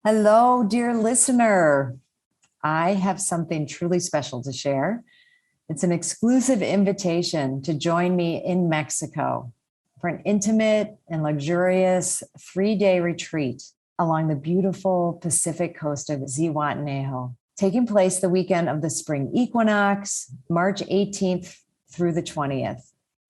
Hello, dear listener. I have something truly special to share. It's an exclusive invitation to join me in Mexico for an intimate and luxurious 3-day retreat along the beautiful Pacific coast of Zihuatanejo, taking place the weekend of the spring equinox, March 18th through the 20th.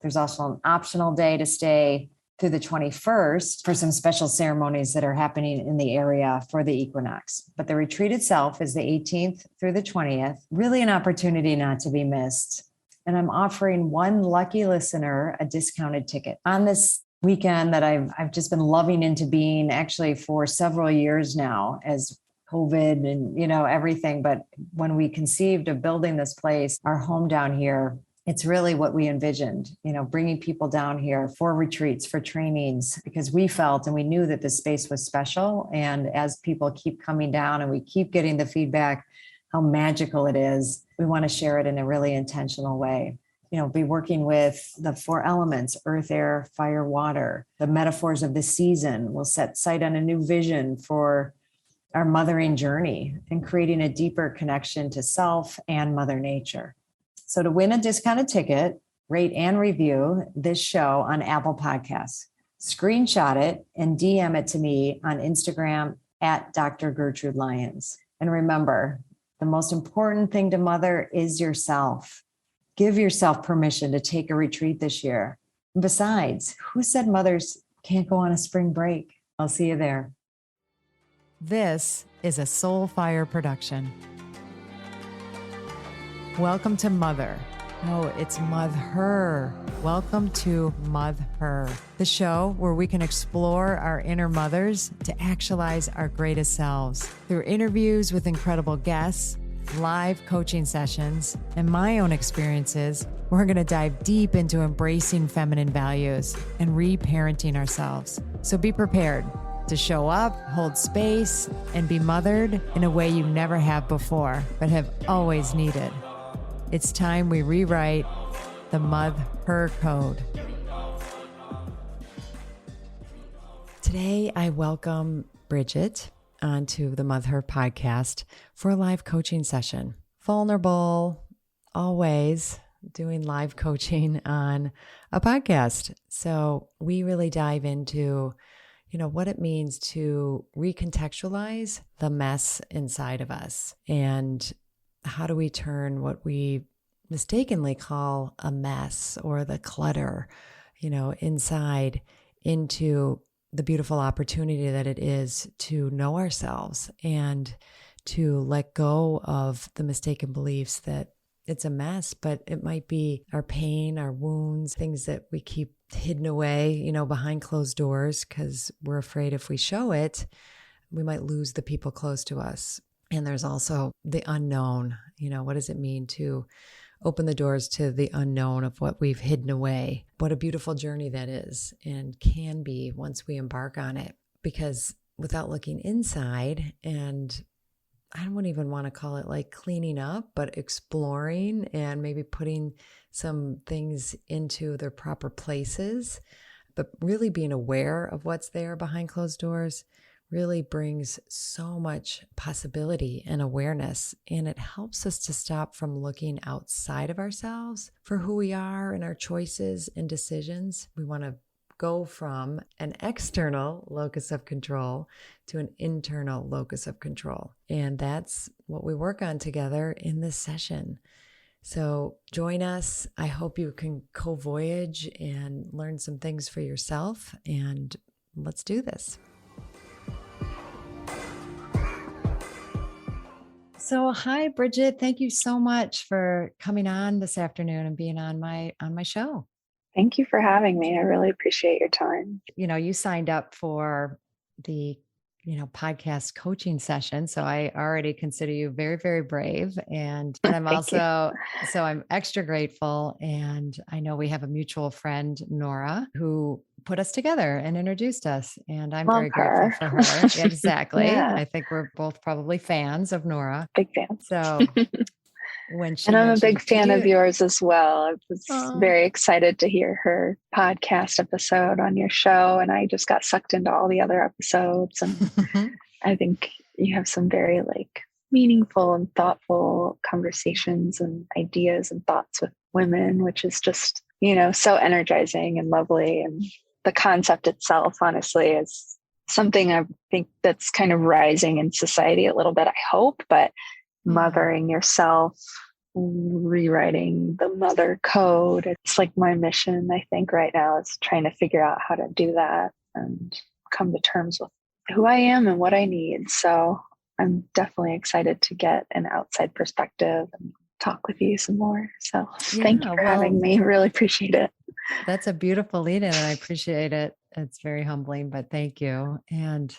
There's also an optional day to stay through the 21st for some special ceremonies that are happening in the area for the equinox. But the retreat itself is the 18th through the 20th, really an opportunity not to be missed. And I'm offering one lucky listener a discounted ticket on this weekend that I've just been loving into being actually for several years now as COVID and, everything. But when we conceived of building this place, our home down here, it's really what we envisioned, bringing people down here for retreats, for trainings, because we felt and we knew that this space was special. And as people keep coming down and we keep getting the feedback, how magical it is, we want to share it in a really intentional way. Be working with the 4 elements, earth, air, fire, water, the metaphors of the season. We'll set sight on a new vision for our mothering journey and creating a deeper connection to self and Mother Nature. So to win a discounted ticket, rate and review this show on Apple Podcasts. Screenshot it and DM it to me on Instagram at Dr. Gertrude Lyons. And remember, the most important thing to mother is yourself. Give yourself permission to take a retreat this year. And besides, who said mothers can't go on a spring break? I'll see you there. This is a Soulfire production. Welcome to Mother. No, it's Mother. Welcome to Mother, the show where we can explore our inner mothers to actualize our greatest selves. Through interviews with incredible guests, live coaching sessions, and my own experiences, we're going to dive deep into embracing feminine values and reparenting ourselves. So be prepared to show up, hold space, and be mothered in a way you never have before, but have always needed. It's time we rewrite the Mother Code. Today, I welcome Bridget onto the Mother podcast for a live coaching session. Vulnerable, always doing live coaching on a podcast. So we really dive into, what it means to recontextualize the mess inside of us, and how do we turn what we mistakenly call a mess or the clutter, inside into the beautiful opportunity that it is to know ourselves and to let go of the mistaken beliefs that it's a mess, but it might be our pain, our wounds, things that we keep hidden away, behind closed doors because we're afraid if we show it, we might lose the people close to us. And there's also the unknown. What does it mean to open the doors to the unknown of what we've hidden away? What a beautiful journey that is and can be once we embark on it. Because without looking inside, and I don't even want to call it like cleaning up, but exploring and maybe putting some things into their proper places, but really being aware of what's there behind closed doors really brings so much possibility and awareness. And it helps us to stop from looking outside of ourselves for who we are and our choices and decisions. We want to go from an external locus of control to an internal locus of control. And that's what we work on together in this session. So join us. I hope you can co-voyage and learn some things for yourself. And let's do this. So, hi, Bridget. Thank you so much for coming on this afternoon and being on my show. Thank you for having me. I really appreciate your time. You signed up for the, podcast coaching session. So I already consider you very, very brave. And I'm also, so I'm extra grateful. And I know we have a mutual friend, Nora, who put us together and introduced us. And I'm very grateful for her. Exactly. Yeah. I think we're both probably fans of Nora. Big fans. So when she, and I'm a big fan of yours as well. I was very excited to hear her podcast episode on your show. And I just got sucked into all the other episodes. And I think you have some very like meaningful and thoughtful conversations and ideas and thoughts with women, which is just, so energizing and lovely. And the concept itself, honestly, is something I think that's kind of rising in society a little bit, I hope, but mothering yourself, rewriting the mother code. It's like my mission, I think, right now is trying to figure out how to do that and come to terms with who I am and what I need. So I'm definitely excited to get an outside perspective and talk with you some more. So thank you for having me. Really appreciate it. That's a beautiful lead in, and I appreciate it. It's very humbling, but thank you. And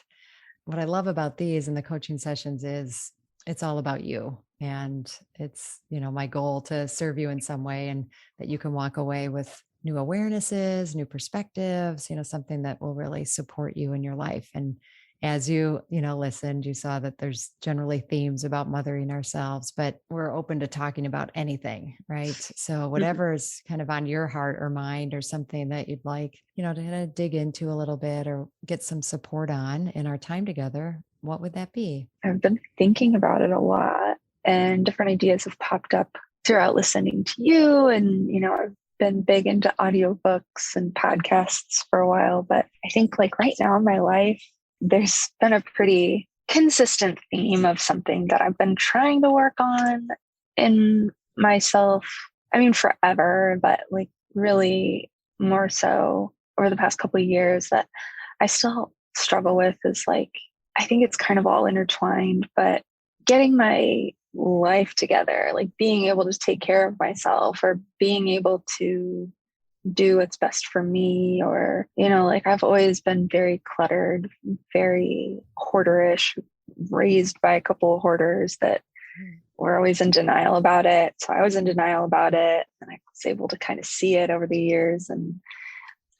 what I love about these and the coaching sessions is it's all about you. And it's, my goal to serve you in some way, and that you can walk away with new awarenesses, new perspectives, something that will really support you in your life. And as you, listened, you saw that there's generally themes about mothering ourselves, but we're open to talking about anything, right? So whatever is kind of on your heart or mind, or something that you'd like, to kind of dig into a little bit or get some support on in our time together, what would that be? I've been thinking about it a lot, and different ideas have popped up throughout listening to you. And, I've been big into audiobooks and podcasts for a while, but I think like right now in my life, there's been a pretty consistent theme of something that I've been trying to work on in myself. I mean, forever, but like really more so over the past couple of years that I still struggle with is like, I think it's kind of all intertwined, but getting my life together, like being able to take care of myself, or being able to do what's best for me, or, like I've always been very cluttered, very hoarderish, raised by a couple of hoarders that were always in denial about it. So I was in denial about it, and I was able to kind of see it over the years. And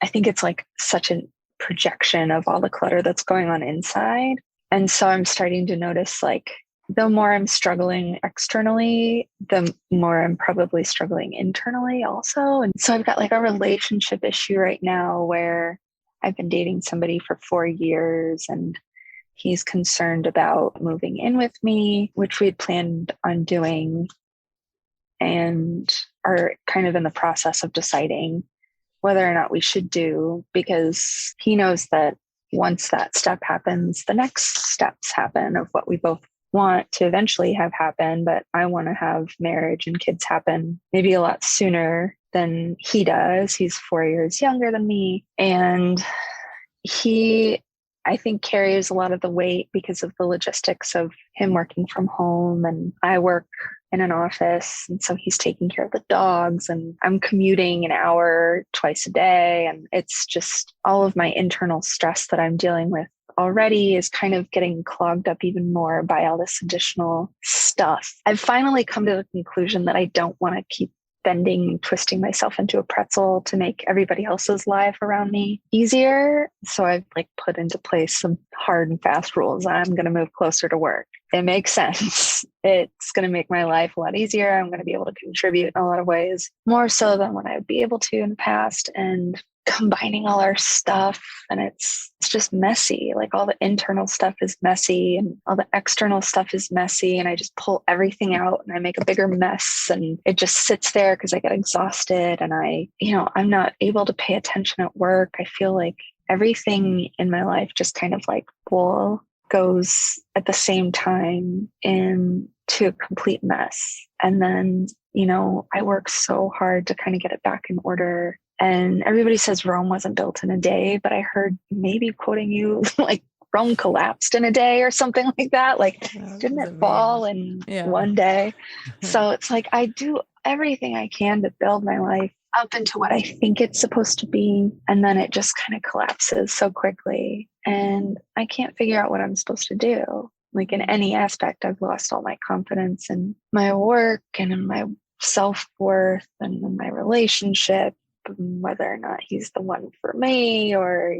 I think it's like such a projection of all the clutter that's going on inside. And so I'm starting to notice like the more I'm struggling externally, the more I'm probably struggling internally also. And so I've got like a relationship issue right now where I've been dating somebody for 4 years, and he's concerned about moving in with me, which we had planned on doing, and are kind of in the process of deciding whether or not we should do, because he knows that once that step happens, the next steps happen of what we both want to eventually have happen. But I want to have marriage and kids happen maybe a lot sooner than he does. He's 4 years younger than me. And he, I think, carries a lot of the weight because of the logistics of him working from home, and I work in an office. And so he's taking care of the dogs, and I'm commuting an hour twice a day. And it's just all of my internal stress that I'm dealing with already is kind of getting clogged up even more by all this additional stuff. I've finally come to the conclusion that I don't want to keep bending and twisting myself into a pretzel to make everybody else's life around me easier. So I've like put into place some hard and fast rules. I'm going to move closer to work. It makes sense. It's going to make my life a lot easier. I'm going to be able to contribute in a lot of ways, more so than what I would be able to in the past. And combining all our stuff, and it's just messy. Like all the internal stuff is messy and all the external stuff is messy, and I just pull everything out and I make a bigger mess, and it just sits there because I get exhausted, and I'm not able to pay attention at work. I feel like everything in my life just kind of like goes at the same time into a complete mess. And then, I work so hard to kind of get it back in order. And everybody says Rome wasn't built in a day, but I heard, maybe quoting you, like Rome collapsed in a day or something like that. Like, didn't it fall in one day? So it's like I do everything I can to build my life up into what I think it's supposed to be. And then it just kind of collapses so quickly. And I can't figure out what I'm supposed to do. Like in any aspect, I've lost all my confidence in my work and in my self-worth and in my relationship, whether or not he's the one for me, or,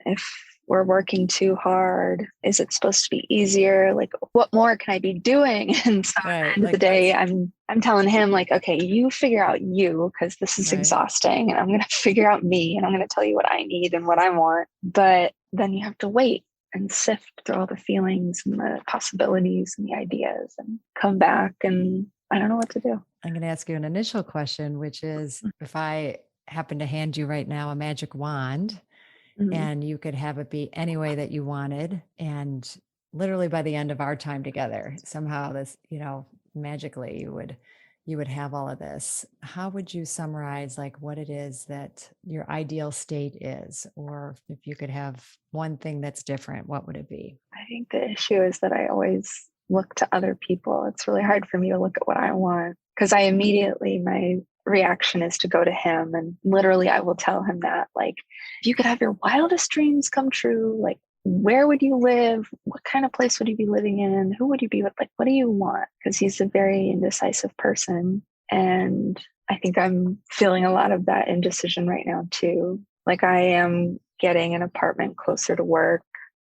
if we're working too hard, is it supposed to be easier? Like, what more can I be doing? And so at the end of the day, I'm telling him like, okay, you figure out you, because this is exhausting, and I'm going to figure out me, and I'm going to tell you what I need and what I want. But then you have to wait and sift through all the feelings and the possibilities and the ideas and come back, and I don't know what to do. I'm going to ask you an initial question, which is, if I happen to hand you right now a magic wand and you could have it be any way that you wanted, and literally by the end of our time together, somehow this, magically you would have all of this, how would you summarize like what it is that your ideal state is? Or if you could have one thing that's different, what would it be? I think the issue is that I always look to other people. It's really hard for me to look at what I want, because my reaction is to go to him, and literally I will tell him that, like, if you could have your wildest dreams come true, like, where would you live? What kind of place would you be living in? Who would you be with? Like, what do you want? Because he's a very indecisive person. And I think I'm feeling a lot of that indecision right now too. Like, I am getting an apartment closer to work,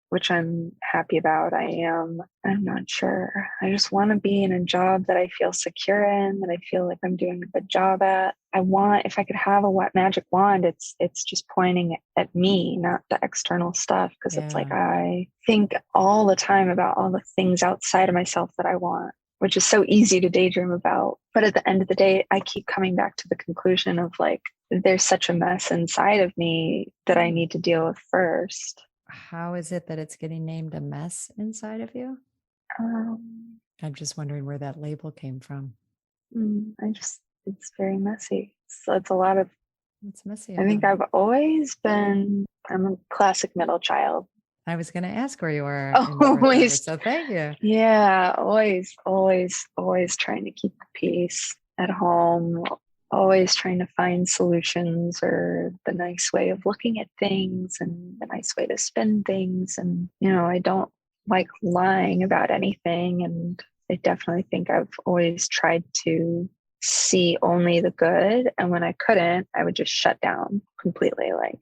which I'm happy about. I'm not sure. I just want to be in a job that I feel secure in, that I feel like I'm doing a good job at. If I could have a magic wand, it's just pointing at me, not the external stuff. Because it's like, I think all the time about all the things outside of myself that I want, which is so easy to daydream about. But at the end of the day, I keep coming back to the conclusion of like, there's such a mess inside of me that I need to deal with first. How is it that it's getting named a mess inside of you? I'm just wondering where that label came from. It's very messy. So it's a lot of, it's messy. I think I'm a classic middle child. I was going to ask where you were. Always. So thank you. Yeah. Always trying to keep the peace at home. Always trying to find solutions, or the nice way of looking at things and the nice way to spend things. And, I don't like lying about anything. And I definitely think I've always tried to see only the good. And when I couldn't, I would just shut down completely. Like,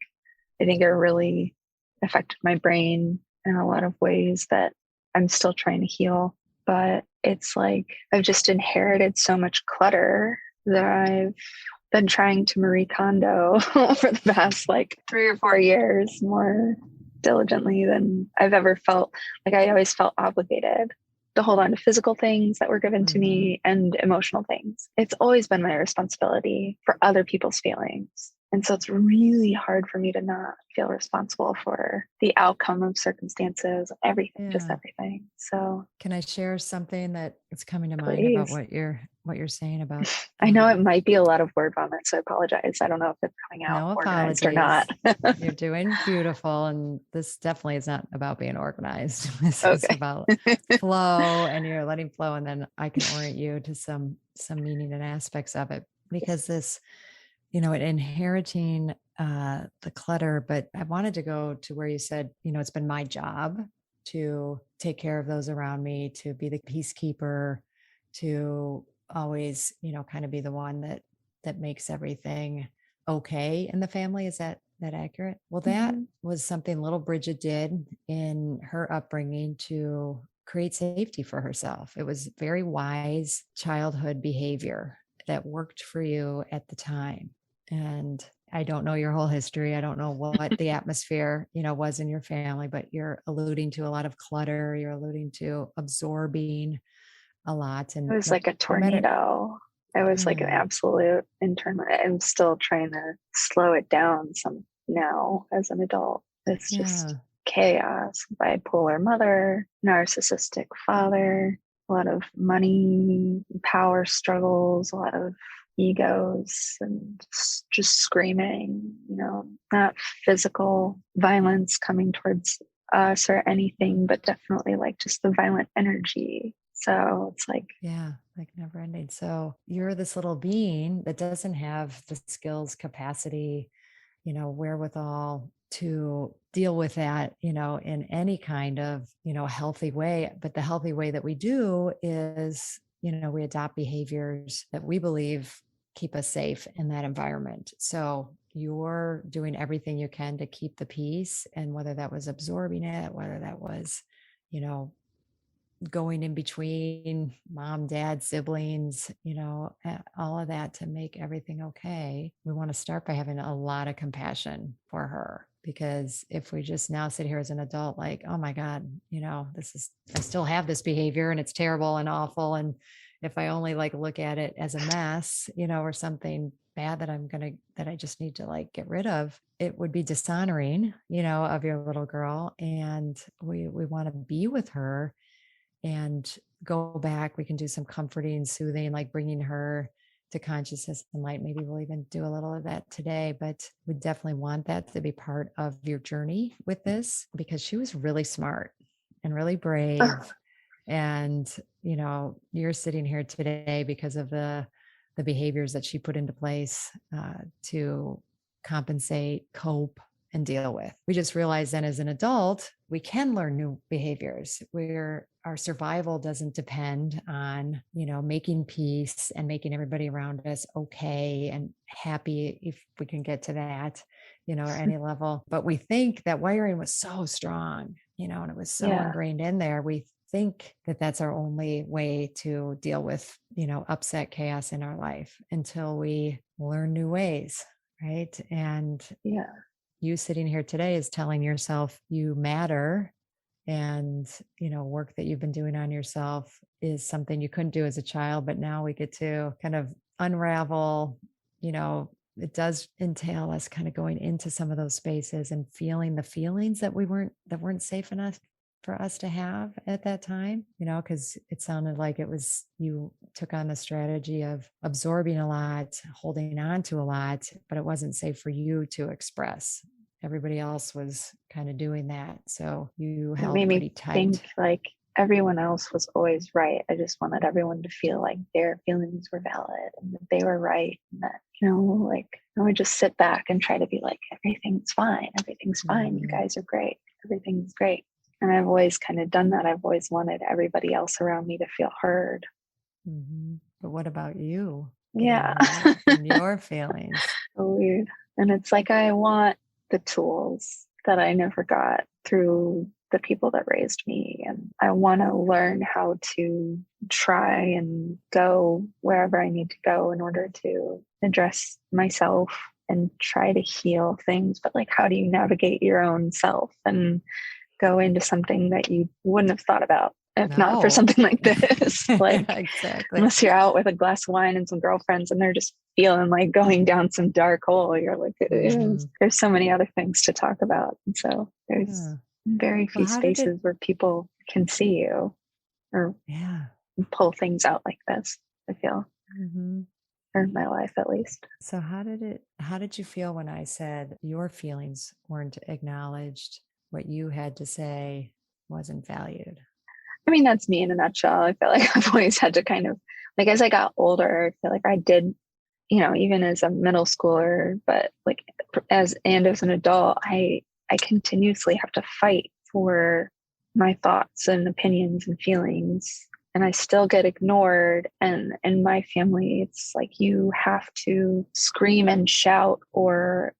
I think it really affected my brain in a lot of ways that I'm still trying to heal. But it's like, I've just inherited so much clutter that I've been trying to Marie Kondo for the past like 3 or 4 years more diligently than I've ever felt. Like, I always felt obligated to hold on to physical things that were given to me and emotional things. It's always been my responsibility for other people's feelings. And so it's really hard for me to not feel responsible for the outcome of circumstances, everything, just everything. So can I share something that is coming to mind about what you're saying about? I know it might be a lot of word vomit, so I apologize. I don't know if it's coming out organized or not. You're doing beautiful. And this definitely is not about being organized. This is about flow, and you're letting flow. And then I can orient you to some meaning and aspects of it, because this, inheriting the clutter. But I wanted to go to where you said, it's been my job to take care of those around me, to be the peacekeeper, to always, kind of be the one that makes everything okay in the family. Is that accurate? Well, that was something little Bridget did in her upbringing to create safety for herself. It was very wise childhood behavior that worked for you at the time. And I don't know your whole history. I don't know what the atmosphere, was in your family, but you're alluding to a lot of clutter. You're alluding to absorbing a lot. And it was like a tornado. It was like an absolute internal. I'm still trying to slow it down some now as an adult. It's just chaos. Bipolar mother, narcissistic father, a lot of money, power struggles, a lot of egos, and just screaming, not physical violence coming towards us or anything, but definitely like just the violent energy. So it's like, like never ending. So you're this little being that doesn't have the skills, capacity, wherewithal to deal with that, in any kind of, healthy way. But the healthy way that we do is, we adopt behaviors that we believe keep us safe in that environment. So you're doing everything you can to keep the peace. And whether that was absorbing it, whether that was, going in between mom, dad, siblings, all of that to make everything okay. We want to start by having a lot of compassion for her, because if we just now sit here as an adult, like, oh my God, I still have this behavior and it's terrible and awful. And if I only like look at it as a mess, or something bad that I just need to like get rid of, it would be dishonoring, of your little girl. And we want to be with her and go back. We can do some comforting, soothing, like bringing her to consciousness and light. Maybe we'll even do a little of that today, but we definitely want that to be part of your journey with this, because she was really smart and really brave. And, you're sitting here today because of the behaviors that she put into place to compensate, cope, and deal with. We just realized then as an adult, we can learn new behaviors where our survival doesn't depend on, making peace and making everybody around us okay and happy, if we can get to that, or any level. But we think that wiring was so strong, and it was so ingrained in there. We think that that's our only way to deal with, upset, chaos in our life until we learn new ways. Right. And you sitting here today is telling yourself you matter, and work that you've been doing on yourself is something you couldn't do as a child, but now we get to kind of unravel. It does entail us kind of going into some of those spaces and feeling the feelings that weren't safe enough for us to have at that time, because it sounded like it was, you took on the strategy of absorbing a lot, holding on to a lot, but it wasn't safe for you to express. Everybody else was kind of doing that. So you held pretty tight. Think like everyone else was always right. I just wanted everyone to feel like their feelings were valid and that they were right. And that, like I would just sit back and try to be like, everything's fine. Everything's fine. You guys are great. Everything's great. And I've always kind of done that. I've always wanted everybody else around me to feel heard. Mm-hmm. But what about you? Yeah. And your feelings. So weird. And it's like, I want the tools that I never got through the people that raised me. And I want to learn how to try and go wherever I need to go in order to address myself and try to heal things. But like, how do you navigate your own self and go into something that you wouldn't have thought about if not for something like this? Like, exactly. Unless you're out with a glass of wine and some girlfriends and they're just feeling like going down some dark hole, you're like, there's so many other things to talk about. And so there's very few spaces where people can see you or pull things out like this, I feel, or in my life at least. So how did you feel when I said your feelings weren't acknowledged? What you had to say wasn't valued? I mean, that's me in a nutshell. I feel like I've always had to kind of, like, as I got older, I feel like I did, even as a middle schooler, but like as an adult, I continuously have to fight for my thoughts and opinions and feelings. And I still get ignored. And in my family, it's like you have to scream and shout or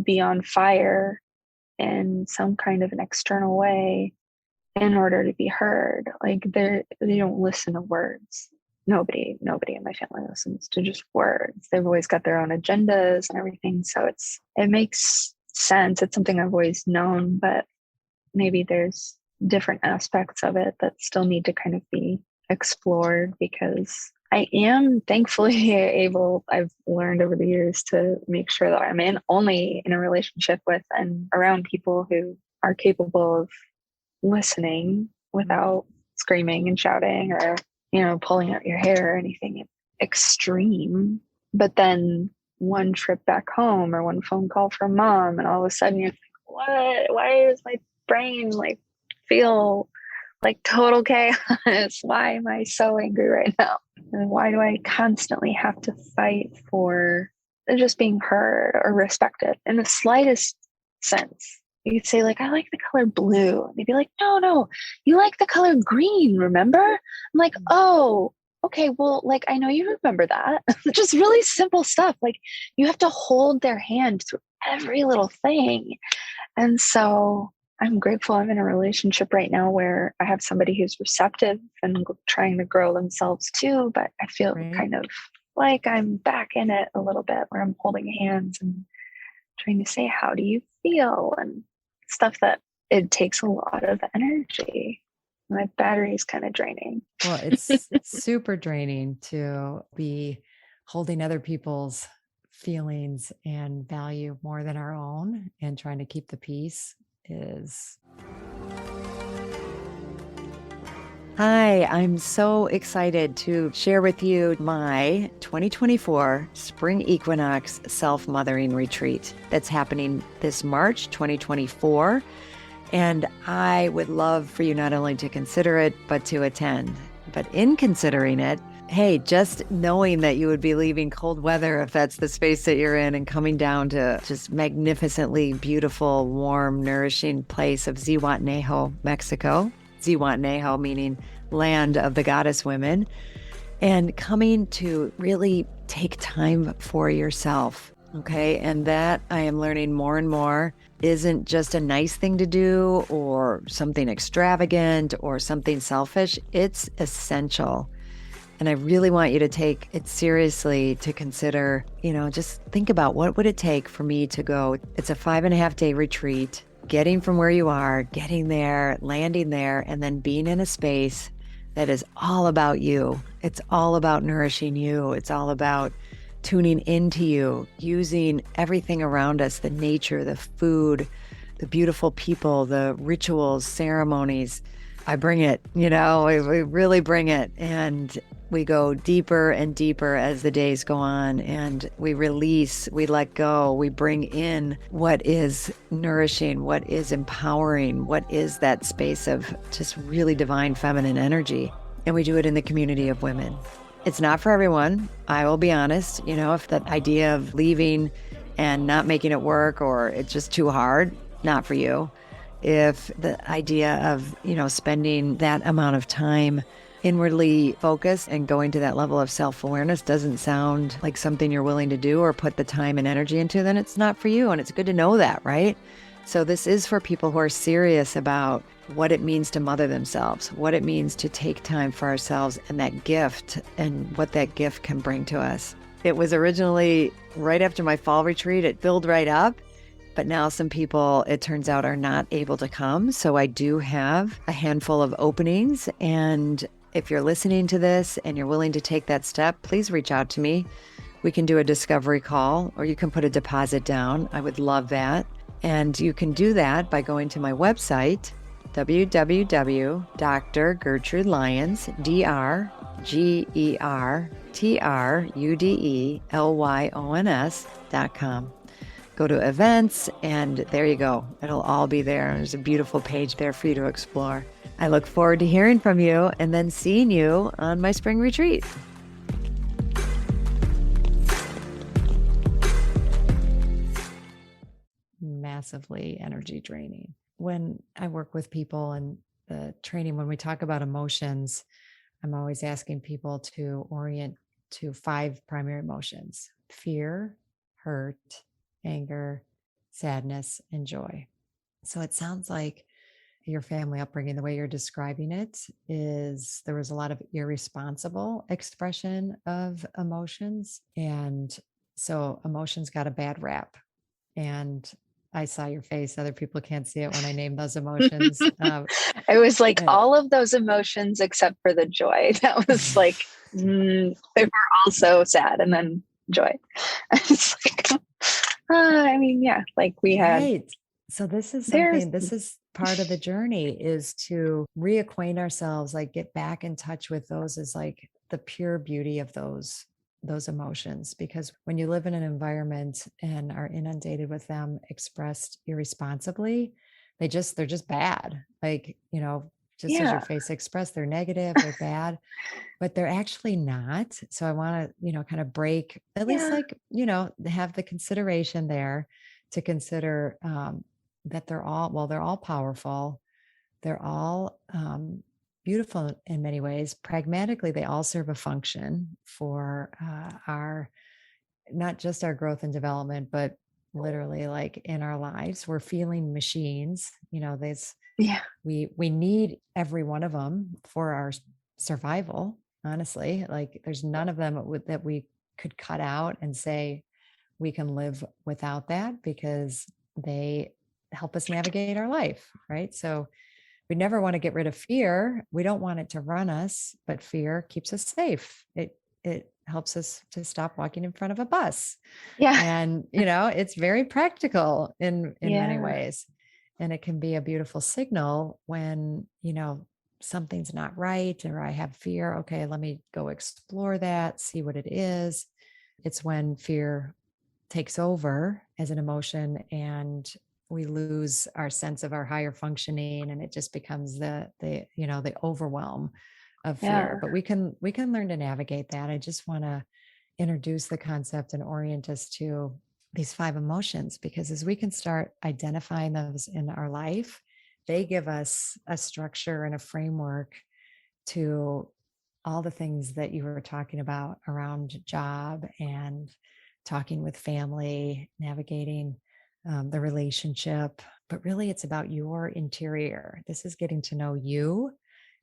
be on fire in some kind of an external way in order to be heard. Like they don't listen to words. Nobody in my family listens to just words. They've always got their own agendas and everything. So it makes sense. It's something I've always known, but maybe there's different aspects of it that still need to kind of be explored, because I am thankfully I've learned over the years to make sure that I'm only in a relationship with and around people who are capable of listening without screaming and shouting or, pulling out your hair or anything extreme. But then one trip back home or one phone call from mom, and all of a sudden you're like, what? Why does my brain like feel like total chaos? Why am I so angry right now? And why do I constantly have to fight for just being heard or respected in the slightest sense? You'd say like, I like the color blue. And they'd be like, no, you like the color green, remember? I'm like, oh, okay, well, like, I know you remember that. Just really simple stuff. Like you have to hold their hand through every little thing. And so I'm grateful I'm in a relationship right now where I have somebody who's receptive and trying to grow themselves too. But I feel kind of like I'm back in it a little bit where I'm holding hands and trying to say, how do you feel and stuff that it takes a lot of energy. My battery is kind of draining. Well, it's super draining to be holding other people's feelings and value more than our own, and trying to keep the peace is. Hi, I'm so excited to share with you my 2024 Spring Equinox Self-Mothering Retreat that's happening this March 2024. And I would love for you not only to consider it, but to attend. But in considering it, hey, just knowing that you would be leaving cold weather, if that's the space that you're in, and coming down to just magnificently beautiful, warm, nourishing place of Zihuatanejo, Mexico. Zihuatanejo meaning land of the goddess women, and coming to really take time for yourself. Okay. And that I am learning more and more isn't just a nice thing to do or something extravagant or something selfish. It's essential. And I really want you to take it seriously, to consider, just think about what would it take for me to go. It's a 5.5-day retreat, getting from where you are, getting there, landing there, and then being in a space that is all about you. It's all about nourishing you. It's all about tuning into you, using everything around us, the nature, the food, the beautiful people, the rituals, ceremonies. I bring it, we really bring it. And we go deeper and deeper as the days go on, and we release, we let go, we bring in what is nourishing, what is empowering, what is that space of just really divine feminine energy. And we do it in the community of women. It's not for everyone. I will be honest, if the idea of leaving and not making it work, or it's just too hard, not for you. If the idea of, spending that amount of time inwardly focused and going to that level of self-awareness doesn't sound like something you're willing to do or put the time and energy into, then it's not for you. And it's good to know that, right? So this is for people who are serious about what it means to mother themselves, what it means to take time for ourselves, and that gift and what that gift can bring to us. It was originally right after my fall retreat. It filled right up, but now some people, it turns out, are not able to come. So I do have a handful of openings. And if you're listening to this and you're willing to take that step, please reach out to me. We can do a discovery call, or you can put a deposit down. I would love that. And you can do that by going to my website, www.drgertrudelyons, DrGertrudelyons.com. Go to events, and there you go. It'll all be there. There's a beautiful page there for you to explore. I look forward to hearing from you and then seeing you on my spring retreat. Massively energy draining. When I work with people in the training, when we talk about emotions, I'm always asking people to orient to 5 primary emotions: fear, hurt, anger, sadness, and joy. So it sounds like your family upbringing, the way you're describing it, is there was a lot of irresponsible expression of emotions. And so emotions got a bad rap. And I saw your face. Other people can't see it when I name those emotions. I was like, all of those emotions except for the joy. That was like, they were all so sad. And then joy. It's like, we had. Right. So this is something, this is part of the journey, is to reacquaint ourselves, like get back in touch with those as like the pure beauty of those emotions. Because when you live in an environment and are inundated with them expressed irresponsibly, they're just bad. Like, as your face expressed, they're negative, they're bad, but they're actually not. So I want to, kind of break, at least have the consideration there to consider that they're all powerful. They're all beautiful in many ways. Pragmatically, they all serve a function for our, not just our growth and development, but literally like in our lives. We're feeling machines, we need every one of them for our survival. Honestly, like there's none of them that we could cut out and say we can live without that, because they help us navigate our life, right? So we never want to get rid of fear. We don't want it to run us, but fear keeps us safe. It helps us to stop walking in front of a bus. Yeah. And, it's very practical in many Yeah. ways. And it can be a beautiful signal when, something's not right or I have fear. Okay, let me go explore that, see what it is. It's when fear takes over as an emotion and we lose our sense of our higher functioning, and it just becomes the overwhelm of fear. Yeah. But we can learn to navigate that. I just want to introduce the concept and orient us to these 5 emotions, because as we can start identifying those in our life, they give us a structure and a framework to all the things that you were talking about around job and talking with family, navigating the relationship. But really, it's about your interior. This is getting to know you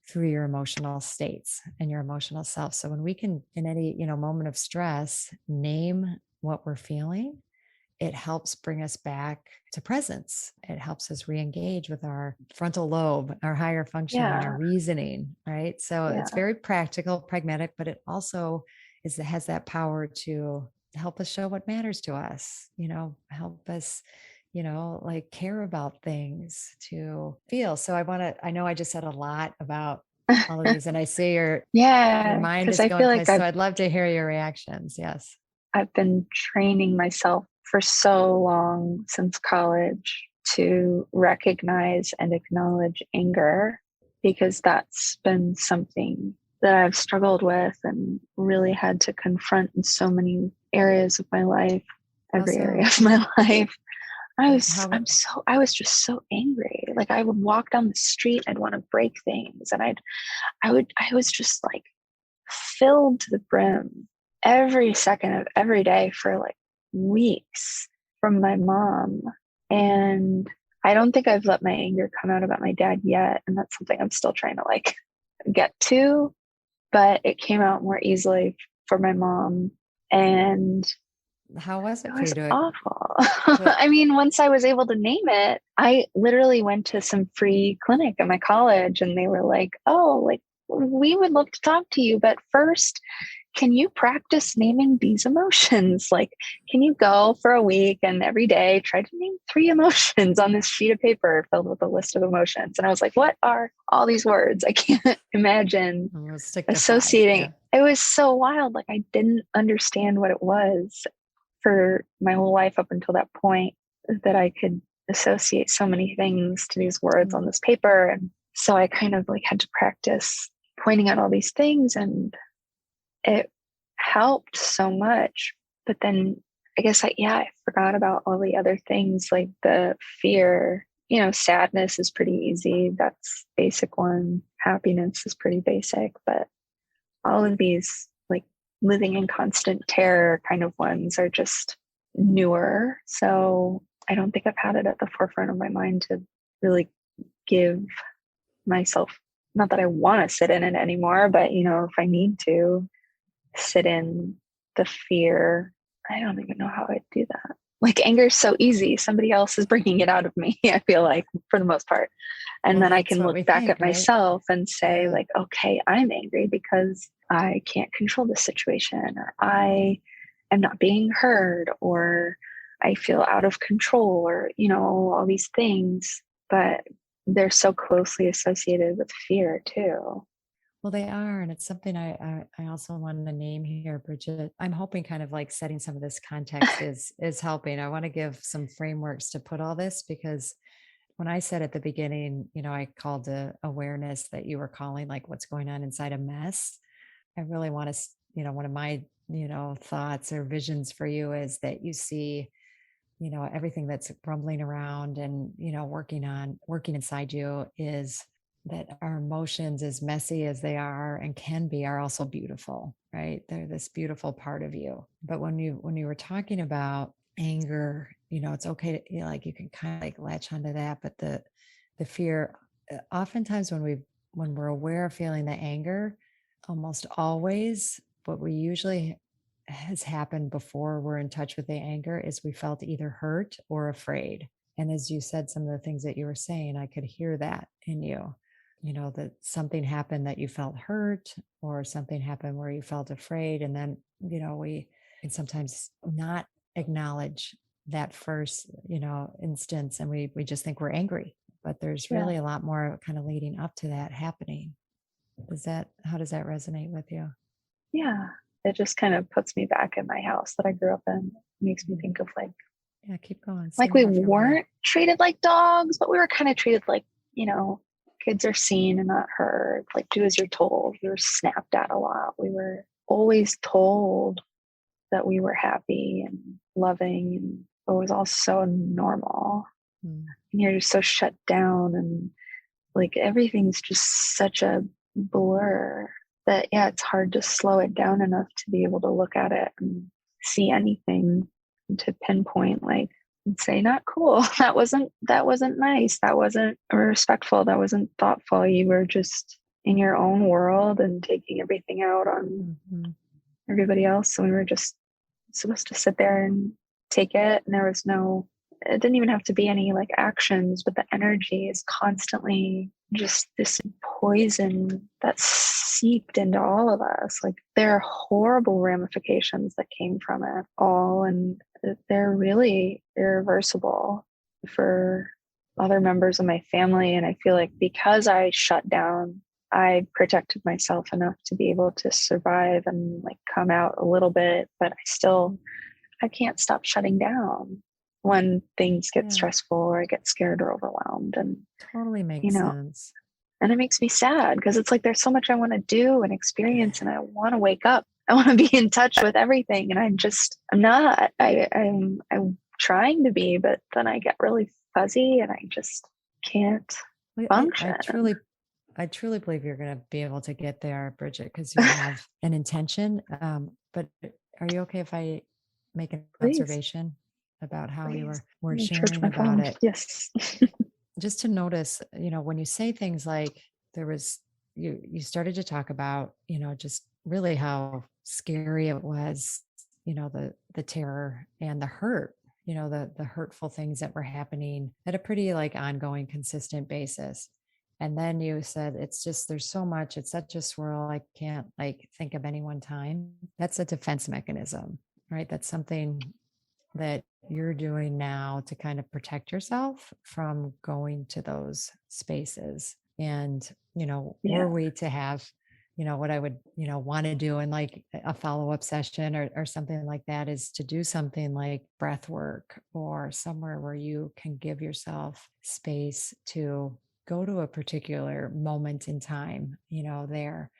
through your emotional states and your emotional self. So when we can, in any moment of stress, name what we're feeling, it helps bring us back to presence. It helps us re-engage with our frontal lobe, our higher functioning, our Yeah. reason, right? So it's Yeah. very practical, pragmatic, but it also has that power to help us show what matters to us, help us, like care about things, to feel. So I know I just said a lot about all of these, and I see your Yeah. mind Because is I going feel like places. So I'd love to hear your reactions. Yes. I've been training myself for so long since college to recognize and acknowledge anger, because that's been something that I've struggled with and really had to confront in so many areas of my life, every area Also, of my life. how I was just so angry. Like I would walk down the street, I'd want to break things, and I was just like filled to the brim every second of every day for like weeks from my mom. And I don't think I've let my anger come out about my dad yet. And that's something I'm still trying to like get to, but it came out more easily for my mom. And how was it it for was you to awful. to I mean, once I was able to name it, I literally went to some free clinic at my college and they were like, oh, like, we would love to talk to you, but first, can you practice naming these emotions? Like, can you go for a week and every day try to name 3 emotions on this sheet of paper filled with a list of emotions? And I was like, what are all these words? I can't imagine Let's stick to 5. associating. Yeah. It was so wild. Like, I didn't understand what it was for my whole life up until that point, that I could associate so many things to these words on Mm. this paper. And so I kind of like had to practice pointing out all these things, and it helped so much. But then I guess I forgot about all the other things, like the fear. Sadness is pretty easy. That's basic one. Happiness is pretty basic, but all of these like living in constant terror kind of ones are just newer. So I don't think I've had it at the forefront of my mind to really give myself, not that I want to sit in it anymore, but if I need to sit in the fear, I don't even know how I'd do that. Like anger is so easy. Somebody else is bringing it out of me, I feel like, for the most part. And Well, then I that's can what look we back think, at right? myself and say, Yeah. like, okay, I'm angry because I can't control the situation, or I am not being heard, or I feel out of control, or, all these things. But they're so closely associated with fear too. Well, they are, and it's something I also wanted to name here, Bridget. I'm hoping kind of like setting some of this context is helping. I want to give some frameworks to put all this, because when I said at the beginning, I called the awareness that you were calling like what's going on inside a mess. I really want to, one of my, thoughts or visions for you is that you see, everything that's rumbling around and, working inside you, is that our emotions, as messy as they are and can be, are also beautiful, right? They're this beautiful part of you. But when you were talking about anger, it's okay to, like, you can kind of like latch onto that, but the fear, oftentimes when we're aware of feeling the anger, almost always what we usually has happened before we're in touch with the anger is we felt either hurt or afraid. And as you said, some of the things that you were saying, I could hear that in you, that something happened that you felt hurt, or something happened where you felt afraid. And then, we can sometimes not acknowledge that first, instance. And we just think we're angry, but there's really a lot more kind of leading up to that happening. How does that resonate with you? Yeah. It just kind of puts me back in my house that I grew up in. It makes me think of yeah, keep going. Like we weren't treated like dogs, but we were kind of treated like, kids are seen and not heard. Like do as you're told. We were snapped at a lot. We were always told that we were happy and loving, and it was all so normal. And you're just so shut down, and like everything's just such a blur that it's hard to slow it down enough to be able to look at it and see anything, and to pinpoint and say, not cool. That wasn't nice. That wasn't respectful. That wasn't thoughtful. You were just in your own world and taking everything out on everybody else. And we were just supposed to sit there and take it. And it didn't even have to be any actions, but the energy is constantly just this poison that seeped into all of us. There are horrible ramifications that came from it all, and they're really irreversible for other members of my family. And I feel like because I shut down, I protected myself enough to be able to survive and come out a little bit, but I can't stop shutting down when things get stressful or I get scared or overwhelmed. And totally makes sense. And it makes me sad because it's there's so much I want to do and experience, and I want to wake up. I want to be in touch with everything. And I'm not. I'm trying to be, but then I get really fuzzy and I just can't function. I truly believe you're going to be able to get there, Bridget, because you have an intention. But are you okay if I make an observation about how you were sharing about it? Yes. Just to notice, when you say things like you started to talk about, just really how scary it was, the terror and the hurt, the hurtful things that were happening at a pretty ongoing, consistent basis. And then you said, there's so much, it's such a swirl. I can't think of any one time. That's a defense mechanism, right? That's something that you're doing now to kind of protect yourself from going to those spaces. And, were we to have, what I would, want to do in a follow-up session or something like that, is to do something like breath work or somewhere where you can give yourself space to go to a particular moment in time, there.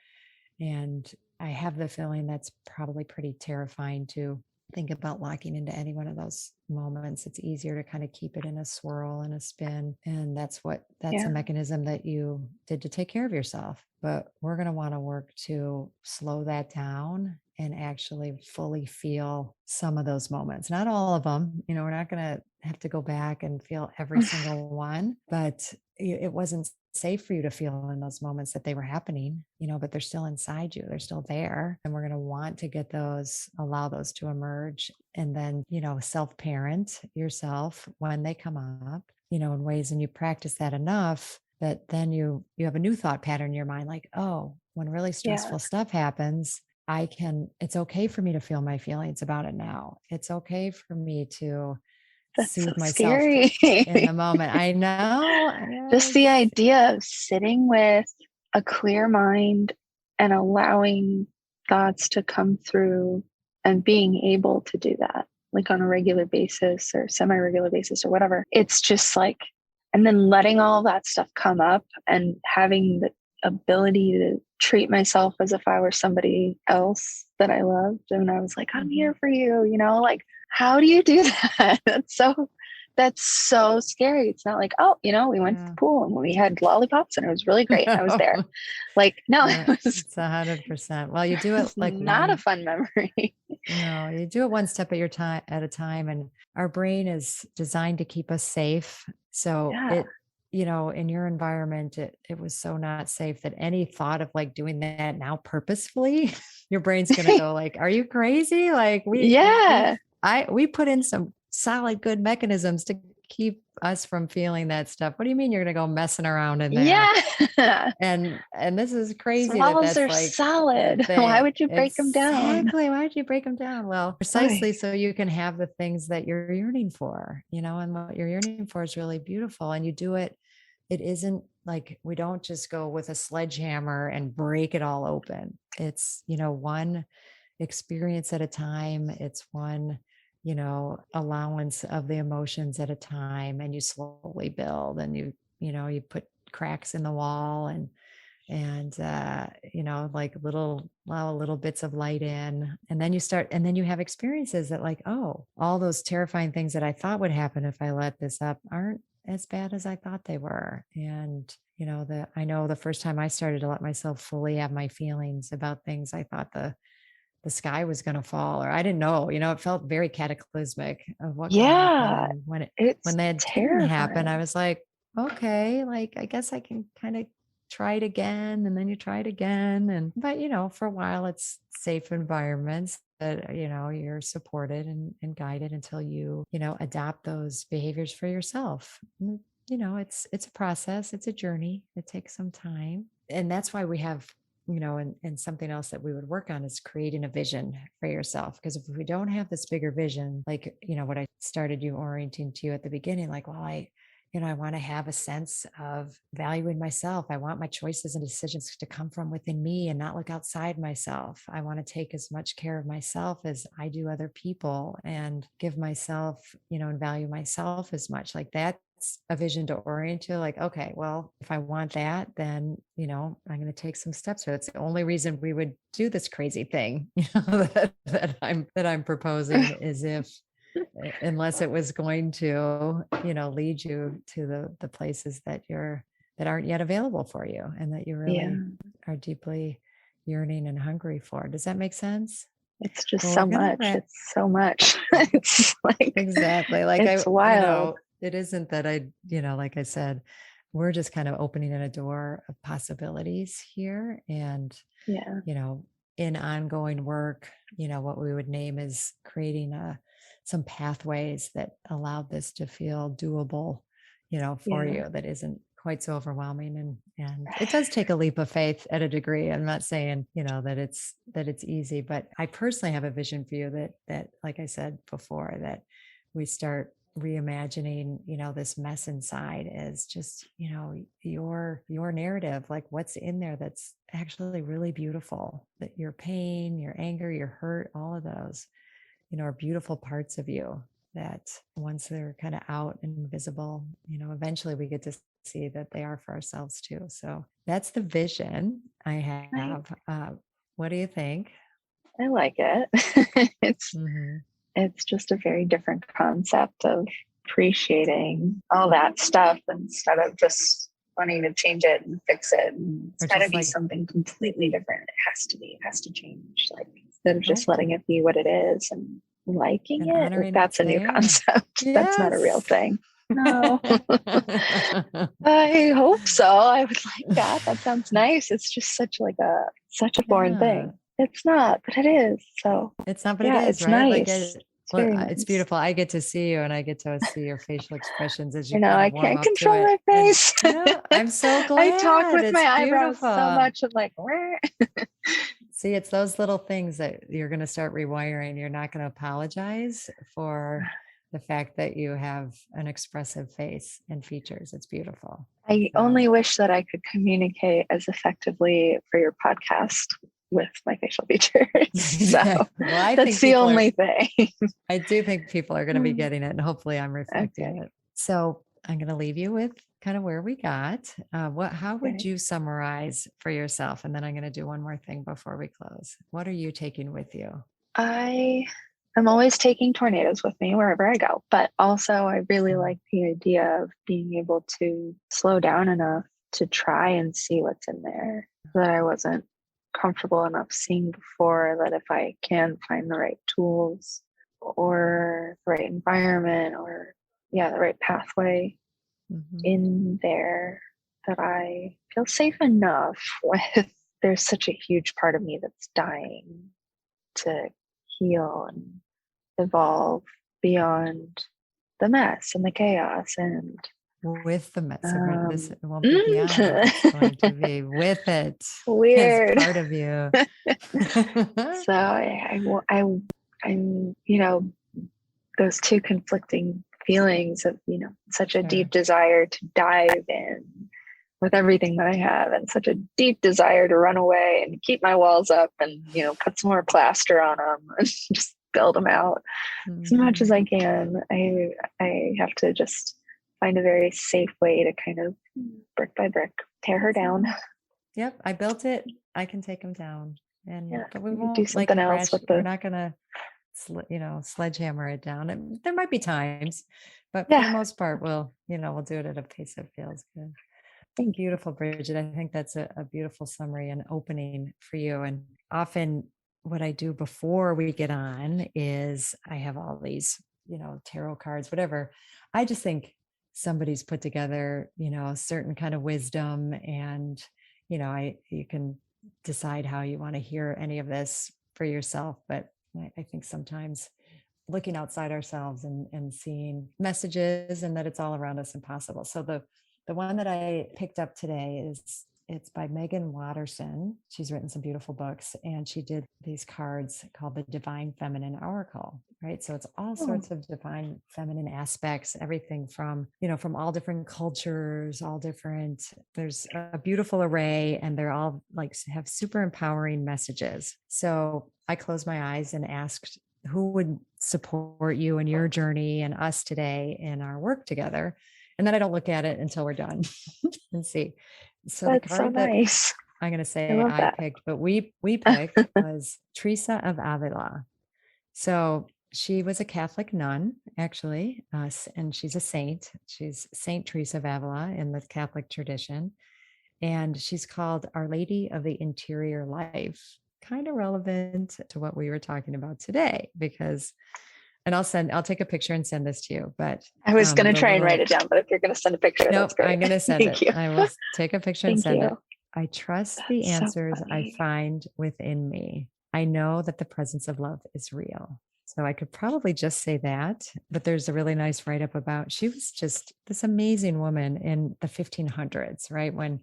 And I have the feeling that's probably pretty terrifying to think about locking into any one of those moments. It's easier to kind of keep it in a swirl and a spin. And that's a mechanism that you did to take care of yourself. But we're going to want to work to slow that down and actually fully feel some of those moments. Not all of them, we're not going to have to go back and feel every single one, but it wasn't safe for you to feel in those moments that they were happening, but they're still inside you. They're still there. And we're going to want to allow those to emerge. And then, self-parent yourself when they come up, in ways, and you practice that enough that then you have a new thought pattern in your mind, oh, when really stressful stuff happens, it's okay for me to feel my feelings about it now. It's okay for me to soothe myself in the moment. I know. Just the idea of sitting with a clear mind and allowing thoughts to come through and being able to do that, on a regular basis or semi-regular basis or whatever. It's just and then letting all that stuff come up and having the ability to treat myself as if I were somebody else that I loved. And I was I'm here for you, how do you do that? That's so scary. It's not we went to the pool and we had lollipops and it was really great. I was there. No, it's 100%. Well, you do it not a fun memory. No, you do it one step at a time. And our brain is designed to keep us safe. So it, in your environment, it was so not safe that any thought of doing that now purposefully, your brain's going to go are you crazy? We put in some solid, good mechanisms to keep us from feeling that stuff. What do you mean you're going to go messing around in there? Yeah. And this is crazy Walls that's are like solid. Why would you break them down? Exactly. Why would you break them down? Well, precisely so you can have the things that you're yearning for, and what you're yearning for is really beautiful. And you do it. It isn't like we don't just go with a sledgehammer and break it all open. It's, one experience at a time. It's one, allowance of the emotions at a time. And you slowly build and you put cracks in the wall and like allow little bits of light in, and then you have experiences that like, oh, all those terrifying things that I thought would happen if I let this up aren't as bad as I thought they were. And I know the first time I started to let myself fully have my feelings about things, I thought the sky was going to fall, or I didn't know, it felt very cataclysmic of what could Yeah. happen. And It's when that didn't happen, I terrifying. was like, okay, like I guess I can kind of try it again. And then you try it again. But for a while it's safe environments that, you're supported and guided until you, adopt those behaviors for yourself. And, it's a process. It's a journey. It takes some time. And that's why we have, and something else that we would work on is creating a vision for yourself. Because if we don't have this bigger vision, like, what I started you orienting to you at the beginning, like, well, I want to have a sense of valuing myself. I want my choices and decisions to come from within me and not look outside myself. I want to take as much care of myself as I do other people and give myself, and value myself as much. Like that's a vision to orient to. Like, okay, well, if I want that, then, I'm going to take some steps. That's the only reason we would do this crazy thing, that I'm proposing is if, unless it was going to, lead you to the places that aren't yet available for you and that you really are deeply yearning and hungry for. Does that make sense? It's just Well, so much. It's so much. It's like, exactly. Like it's wild. it isn't that like I said, we're just kind of opening a door of possibilities here. And, Yeah. in ongoing work, what we would name is creating some pathways that allowed this to feel doable, for you, that isn't quite so overwhelming. And it does take a leap of faith at a degree. I'm not saying, that it's easy, but I personally have a vision for you that, like I said before, that we start reimagining, this mess inside as just, your narrative, like what's in there that's actually really beautiful, that your pain, your anger, your hurt, all of those, are beautiful parts of you that once they're kind of out and visible, eventually we get to see that they are for ourselves too. So that's the vision I have. What do you think? I like it. It's just a very different concept of appreciating all that stuff instead of just wanting to change it and fix it. And it's got to be something completely different. It has to change. Like instead of just letting it be what it is and liking it. Like, that's a new concept. Yes. That's not a real thing. No. I hope so. I would like that. That sounds nice. It's just such a foreign thing. It's not, but it is. So it's not, but it is, it's right? nice. Like it's beautiful. I get to see you and I get to see your facial expressions as you I can't control my face. I'm so glad. I talk with my eyebrows so much. I'm like, where? See, it's those little things that you're going to start rewiring. You're not going to apologize for the fact that you have an expressive face and features. It's beautiful. I only wish that I could communicate as effectively for your podcast with my facial features. So that's the only thing. I do think people are going to be getting it, and hopefully I'm reflecting it. So I'm going to leave you with kind of where we got. How would you summarize for yourself? And then I'm going to do one more thing before we close. What are you taking with you? I'm always taking tornadoes with me wherever I go, but also I really like the idea of being able to slow down enough to try and see what's in there that I wasn't comfortable enough seeing before, that if I can find the right tools or the right environment or the right pathway in there, that I feel safe enough with. There's such a huge part of me that's dying to heal and evolve beyond the mess and the chaos and with the mess. So this won't be beyond it. It's going to be with it. Weird. As part of you. So I'm, those two conflicting feelings of, such a deep desire to dive in with everything that I have and such a deep desire to run away and keep my walls up and, put some more plaster on them and just build them out as much as I can. I have to just find a very safe way to kind of brick by brick tear her down. Yep. I built it. I can take them down. But we won't do something else with we're not going to, sledgehammer it down. And there might be times, but for the most part, we'll do it at a pace that feels good. Thank you. Beautiful, Bridget. I think that's a beautiful summary and opening for you. And often what I do before we get on is I have all these, tarot cards, whatever. I just think somebody's put together, a certain kind of wisdom, and, you can decide how you want to hear any of this for yourself. But I think sometimes looking outside ourselves and seeing messages and that it's all around us and possible. So the one that I picked up today it's by Megan Watterson. She's written some beautiful books, and she did these cards called the Divine Feminine Oracle, right? So it's all sorts of divine feminine aspects, everything from, from all different cultures, there's a beautiful array, and they're all have super empowering messages. So I closed my eyes and asked who would support you in your journey and us today in our work together. And then I don't look at it until we're done and see. So that's the card so nice. I'm going to say I picked, but we picked was Teresa of Avila. So she was a Catholic nun, actually, and she's a saint. She's Saint Teresa of Avila in the Catholic tradition. And she's called Our Lady of the Interior Life, kind of relevant to what we were talking about today, because I'll take a picture and send this to you. But I was going to try and write it down, but if you're going to send a picture, that's great. I'm going to send it. I will take a picture and send it. I trust the answers I find within me. I know that the presence of love is real. So I could probably just say that, but there's a really nice write-up about, she was just this amazing woman in the 1500s, right? When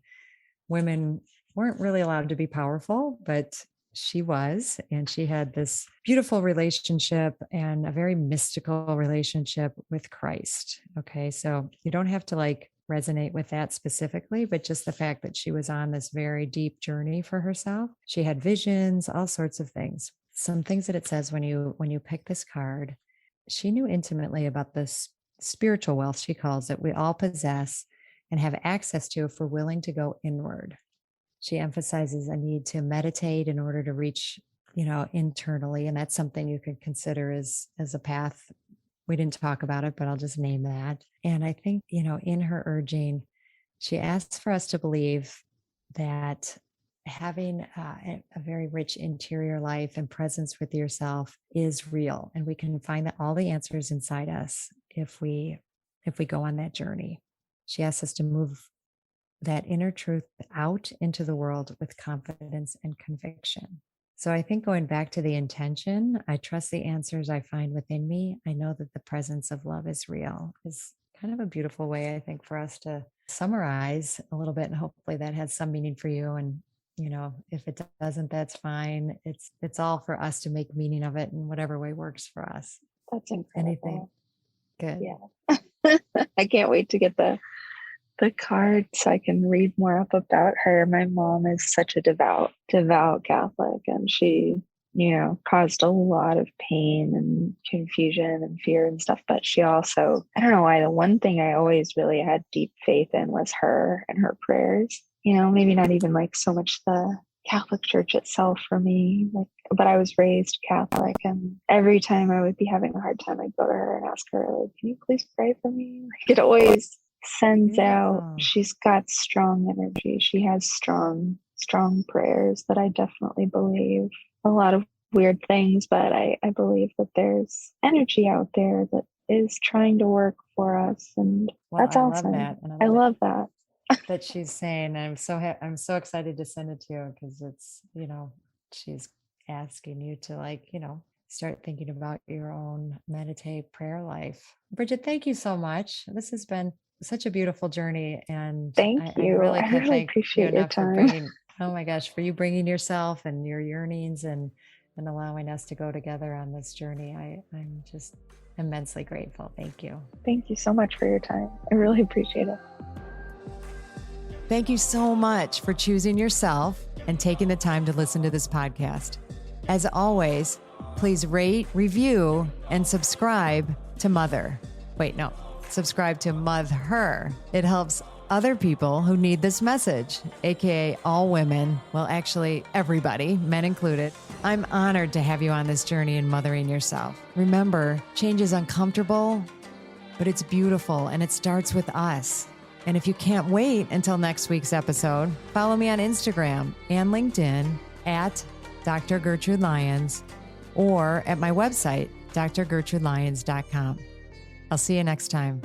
women weren't really allowed to be powerful, but she was, and she had this beautiful relationship and a very mystical relationship with Christ. Okay. So you don't have to resonate with that specifically, but just the fact that she was on this very deep journey for herself. She had visions, all sorts of things. Some things that it says when you pick this card, she knew intimately about this spiritual wealth, she calls it, we all possess and have access to if we're willing to go inward. She emphasizes a need to meditate in order to reach, internally. And that's something you could consider as a path. We didn't talk about it, but I'll just name that. And I think, in her urging, she asks for us to believe that having a very rich interior life and presence with yourself is real. And we can find all the answers inside us if we go on that journey. She asks us to move that inner truth out into the world with confidence and conviction. So I think going back to the intention, I trust the answers I find within me. I know that the presence of love is real is kind of a beautiful way, I think, for us to summarize a little bit. And hopefully that has some meaning for you. And, if it doesn't, that's fine. It's all for us to make meaning of it in whatever way works for us. That's incredible. Anything good? Yeah. I can't wait to get the card so I can read more up about her. My mom is such a devout Catholic, and she, caused a lot of pain and confusion and fear and stuff. But she also, I don't know why, the one thing I always really had deep faith in was her and her prayers. Maybe not even so much the Catholic Church itself for me, but I was raised Catholic, and every time I would be having a hard time, I'd go to her and ask her, can you please pray for me? It always sends out, she's got strong energy. She has strong prayers that I definitely believe. A lot of weird things, but I believe that there's energy out there that is trying to work for us. And that's awesome. I love that. That she's saying, I'm so excited to send it to you, because it's, she's asking you to start thinking about your own meditate prayer life. Bridget, thank you so much. This has been such a beautiful journey. And Thank I you. really I can't really thank you appreciate your enough for time. bringing, oh my gosh, for you bringing yourself and your yearnings and allowing us to go together on this journey. I'm just immensely grateful. Thank you. Thank you so much for your time. I really appreciate it. Thank you so much for choosing yourself and taking the time to listen to this podcast. As always, please rate, review, and subscribe to Mother. Subscribe to Mother. It helps other people who need this message, aka all women. Well, actually, everybody, men included. I'm honored to have you on this journey in mothering yourself. Remember, change is uncomfortable, but it's beautiful, and it starts with us. And if you can't wait until next week's episode, follow me on Instagram and LinkedIn at Dr. Gertrude Lyons or at my website, drgertrudelyons.com. I'll see you next time.